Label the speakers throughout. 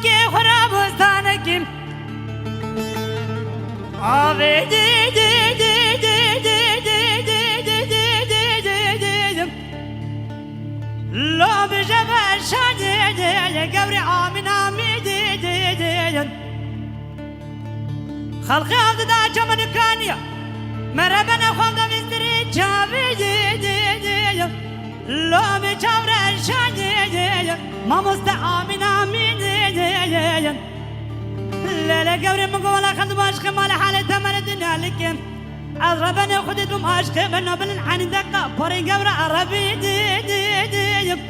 Speaker 1: که خرابستانکیم آوه دی دی دی دی دی دی دی دی دی دی دی دی لو بجبر شادي دی قبري آمين آمين دی دی دی خلقي عبد دا جمن كانيا مربنا خالد مستري جاوي دی دی دی لو بجبر شادي دی ما مست آمين آمين دی دی لا لا قبري مقولا خد عشق مال حالة تمر الدنيا لكن أضربني وخدتهم عشق بنا بالحن دقة بوري قبر عربي دي دي دي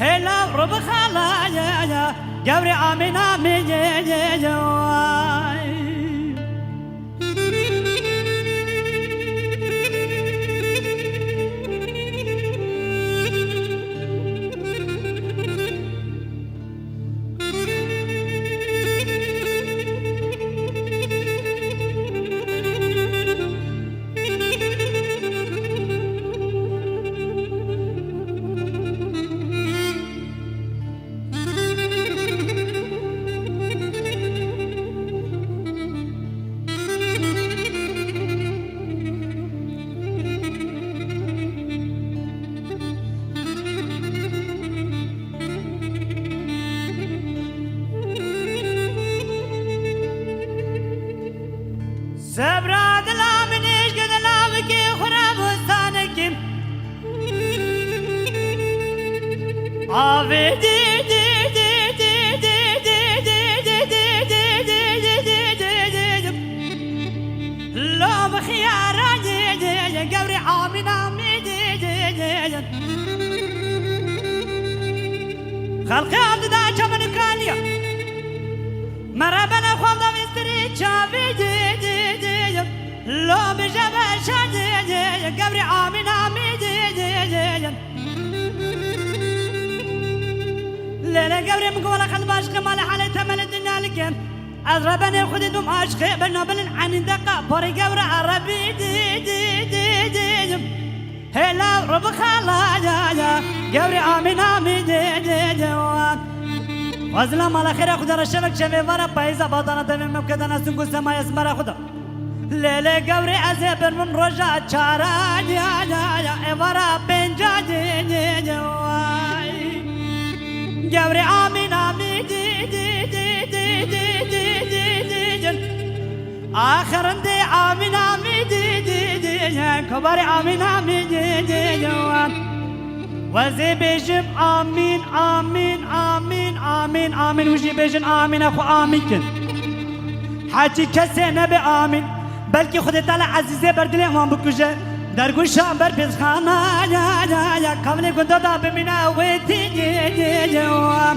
Speaker 1: هلا رب خلا يا يا قبري آمين آمين يا يا يا سبراد لا منيش قد لا بكي خرابستانكم آوه دي دي دي دي دي دي دي دي دي دي دي دي دي لو بخيارا دي دي قبري آمين آمين دي دي دي خلقي عبد دا جمن كانيا مرابنا خالد مستري جاوي دي دي لو بجبل شادي قبري آمين آمين دي لا لا قبري مقولة خد باشق مال حالي تمل الدنيا لكن أضربني خدتهم عشق بنا بالعين دقة بوري قبري عربي دي دي دي دي هلا رب خلا يا يا قبري آمين آمين دي دي وزلا مال خير خدا رشلك شبه ورا بايزا باطانا تمام مبكدنا سنقو سما يسمرا خدا ليلة قبري أزبر من رجع چارا يا يا يا إبرا بنجا دي دي دي قبري آمين آمين دي دي دي دي دي دي دي دي آخر دي آمين آمين دي دي دي كبري آمين آمين دي دي وزي بيجم آمين آمين آمين آمين آمين وجي بيجن آمين أخو آمين كن حاجي كسي نبي آمين بلکه خود تعالی عزیزه بردلی امام بکشه در گوشم بر پزخانه یا یا یا کامل گنده دا ببینه ویتی جوام